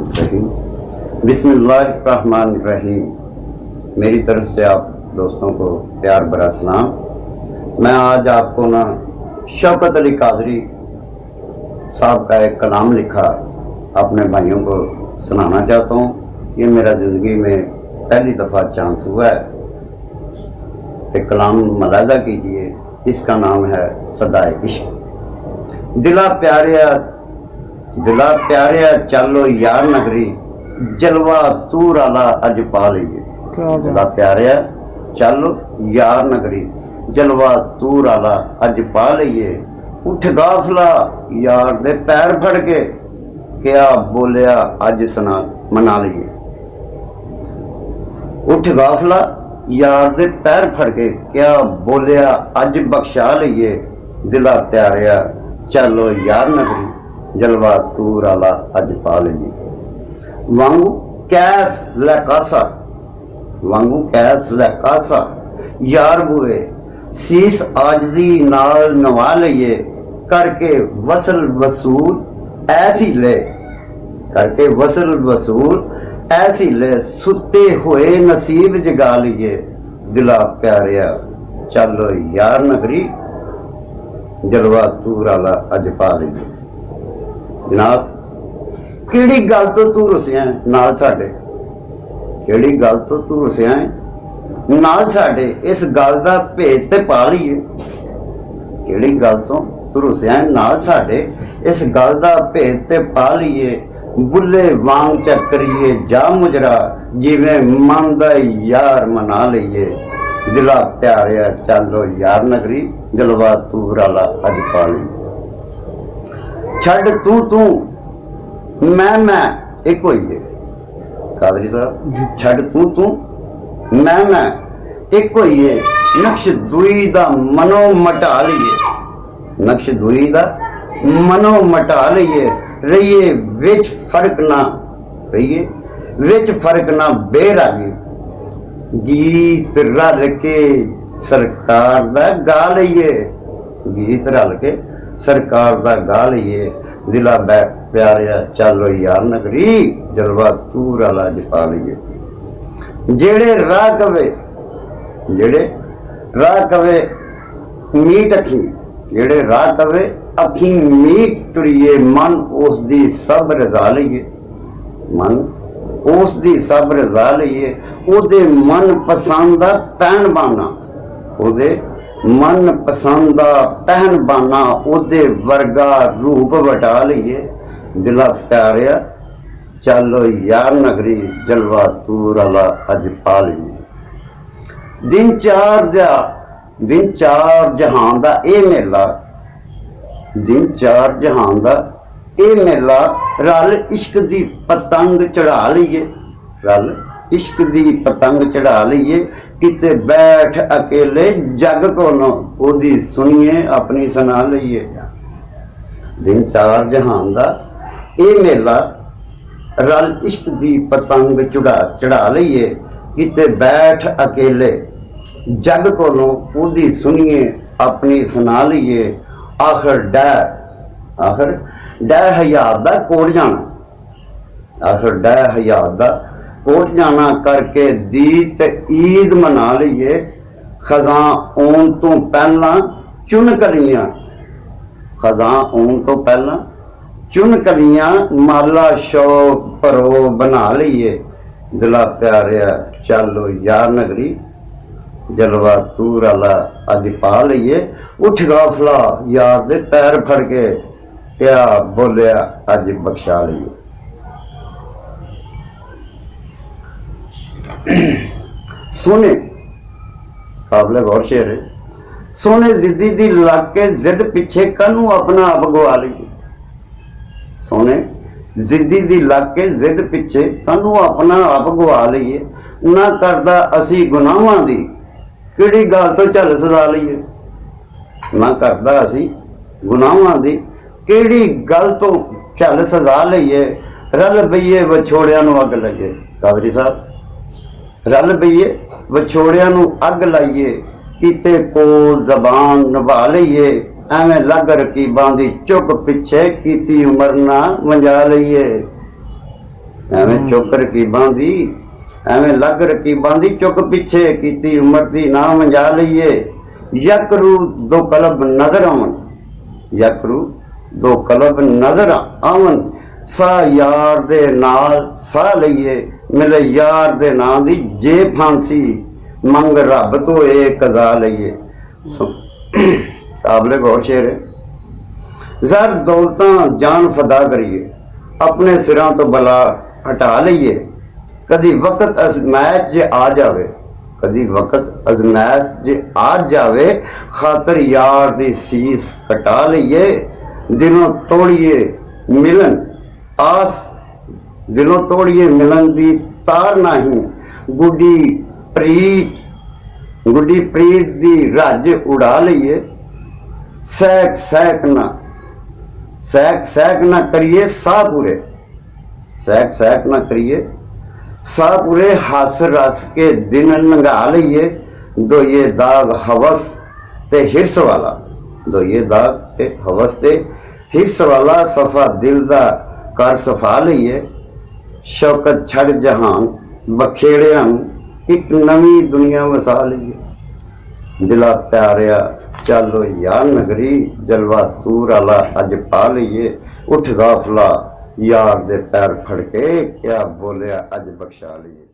बिस्मिल्लाहिर्रहमानिर्रहीम। बिस्मिल्लाहिर्रहमानिर्रहीम। मेरी तरफ से आप दोस्तों को प्यार भरा सलाम। मैं आज आपको ना शौकत अली कादरी साहब का एक कलाम लिखा अपने भाइयों को सुनाना चाहता हूँ। ये मेरा ज़िंदगी में पहली दफ़ा चांस हुआ है। एक कलाम मलाजा कीजिए, इसका नाम है सदाए इश्क। दिला प्यारिया चलो यार नगरी, जलवा तूर आला अज पा लीए। दिला प्यारिया चलो यार नगरी, जलवा तूर आला अज पा लीए। उठ गाफला यार दे पैर फड़ के, क्या बोलिया अज सुना मना लीए। उठ गाफला यार दे पैर फड़ के, क्या बोलिया अज बख्शा लीए। दिला प्यारिया चलो यार नगरी, जलवा तूर आला अज पा लीए। वांगू कैस लकासा यार बुए, शीस आजदी नाल नवा लीए। करके वसल वसूल ऐसी ले, सुते हुए नसीब जगा लीए। दिला प्यारिया चलो यार नगरी, जलवा तूर आला अज पा लीए। जनाब, किहड़ी गल तो तू रुसिया नाल साडे, किहड़ी गल तो तू रुसिया नाल साडे, इस गल दा भेद ते पा लीए। किहड़ी गल तो तू रुसिया नाल साडे, इस गल दा भेद ते पा लीए। बुल्ले वांग चक्करीए जा मुजरा, जिवें मन दा यार मना लीए। दिला प्यारिया चलो यार नगरी, जलवा तूर आला अज पा लीए। छड़ तू मैं एक होइए। कादरी साहब, छड़ तू मैं एक होइए। नक्श दुई दा मनो मटा लीए, नक्श दुई दा मनो मटा लीए। रहिए विच फर्क ना बेरागी, गीत रल के सरकार दा गा लीए। गीत रल के सरकार दा गा लीए। दिला प्यारिया चलो यार नगरी, जलवा तूर आला अज पा लीए। जेड़े राह कवे मीट अखी, जेड़े राह कवे अखी मीट टुरिए। मन उस दी सब रजा लीए, मन उस दी सब रजा लीए। ओदे मन पसंद दा पहन बाना, ओदे मन पसंद दा पहन बाना। ओदे वर्गा रूप वटा लीए। दिला प्यारिया चलो यार नगरी, जलवा तूर आला अज पा लीए। दिन चार जहान दा ए मेला, दिन चार जहान दा ए मेला। रल इश्क दी पतंग चढ़ा लीए, रल इश्क दी पतंग चढ़ा लीए। किते बैठ अकेले जग कोलों, ओदी सुनिए अपनी सुना लीए। दिन चार जहान दा ए मेला, रल इश्क दी पतंग चढ़ा लीए। किते बैठ अकेले जग कोलों, ओदी सुनिए अपनी सुना लीए। आखिर डै हयात दा कोट जाना, आखिर डै हयात दा कोट जाना। करके दीत ईद मना लीए। खजां आउण तो पहला चुन कलियां, खजां आउण तो पहला चुन कलियां। माला शौक परो बना लीए। दिला प्यारिया चलो यार नगरी, जलवा तूर आला अज पा लीए। उठ गाफला यार दे पैर फड़ के, क्या बोलिया अज बख्शा लीए। सोने काबले गौर शेर है। सोने जिद्दी दी लग के जिद पिछे कनू अपना आप गवा लीए। सोने जिद्दी दी लग के जिद पिछे कनू अपना आप गवा लीए। ना करदा असी गुनाहां दी, किहड़ी गल तो झल सजा लीए। ना करदा असी गुनाहां दी, किहड़ी गल तो झल सजा लीए। रल बईए विछोड़िया नूं अग लाइए। कादरी साहब, रल बईए विछोड़िया नूं अग लाइए। किते कोल जबान निभा लीए। एवें लग रकीबां दी चुक पिछे, कीती उमर ना वंजा लईए। ਐਵੇਂ ਚੁੱਕ ਰਕੀਬਾਂ ਦੀ, ਐਵੇਂ ਲੱਗ ਰਕੀਬਾਂ ਦੀ, ਚੁੱਕ ਪਿੱਛੇ ਕੀਤੀ ਉਮਰ ਦੀ ਨਾ ਮੰਜਾ ਲਈਏ। ਯਕਰੂ ਦੋ ਕਲਬ ਨਜ਼ਰ ਆਵਨ, ਯਕਰੂ ਦੋ ਕਲਬ ਨਜ਼ਰ ਆਵਨ, ਸਾ ਯਾਰ ਦੇ ਨਾਲ ਸਾਹ ਲਈਏ। ਮਿਲੇ ਯਾਰ ਦੇ ਨਾਂ ਦੀ ਜੇ ਫਾਂਸੀ, ਮੰਗ ਰੱਬ ਤੋਂ ਇਹ ਕਜ਼ਾ ਲਈਏ। ਕਾਬਲੇ ਗੌਰ ਸ਼ੇਰ ਹੈ। ਜ਼ਰ ਦੌਲਤਾਂ ਜਾਨ ਫਦਾ ਕਰੀਏ, ਆਪਣੇ ਸਿਰਾਂ ਤੋਂ ਬਲਾ ਹਟਾ ਲਈਏ। ਕਦੀ ਵਕਤ ਅਜ਼ਮੈਸ਼ ਜੇ ਆ ਜਾਵੇ, ਕਦੀ ਵਕਤ ਅਜ਼ਮੈਸ਼ ਜੇ ਆ ਜਾਵੇ, ਖਾਤਰ ਯਾਰ ਦੀ ਸੀਸ ਕਟਾ ਲਈਏ। ਦਿਲੋਂ ਤੋੜੀਏ ਮਿਲਨ ਆਸ, ਦਿਲੋਂ ਤੋੜੀਏ ਮਿਲਨ ਦੀ ਤਾਰ ਨਹੀਂ, ਗੁੱਡੀ ਪ੍ਰੀਤ ਦੀ ਰੱਜ ਉਡਾ ਲਈਏ। ਸਹਿਕ ਸਹਿਕ ਨਾ ਕਰੀਏ ਸਾਹ ਪੂਰੇ, ਸਹਿਕ ਨਾ ਕਰੀਏ ਸਾਹ ਪੂਰੇ, ਹੱਸ ਰਸ ਕੇ ਦਿਨ ਲੰਘਾ ਲਈਏ। ਦੋਏ ਦਾਗ ਹਵਸ ਤੇ ਹਿਰਸ ਵਾਲਾ, ਦੋਏ ਦਾਗ ਤੇ ਹਵਸ ਤੇ ਹਿਰਸ ਵਾਲਾ, ਸਫਾ ਦਿਲ ਦਾ ਕਰ ਸਫਾ ਲਈਏ। ਸ਼ੌਕਤ ਛੱਡ ਜਹਾਨ ਬਖੇੜਿਆਂ ਨੂੰ, ਇੱਕ ਨਵੀਂ ਦੁਨੀਆ ਵਸਾ ਲਈਏ। ਦਿਲਾ ਪਿਆਰਿਆ ਚੱਲੋ ਯਾਰ ਨਗਰੀ, ਜਲਵਾ ਤੂਰ ਵਾਲਾ ਅੱਜ ਪਾ ਲਈਏ। ਉੱਠ ਗਾਫਲਾ ਯਾਰ ਦੇ ਪੈਰ ਫੜ ਕੇ, ਕਿਆ ਬੋਲਿਆ ਅੱਜ ਬਖਸ਼ਾ ਲਈਏ।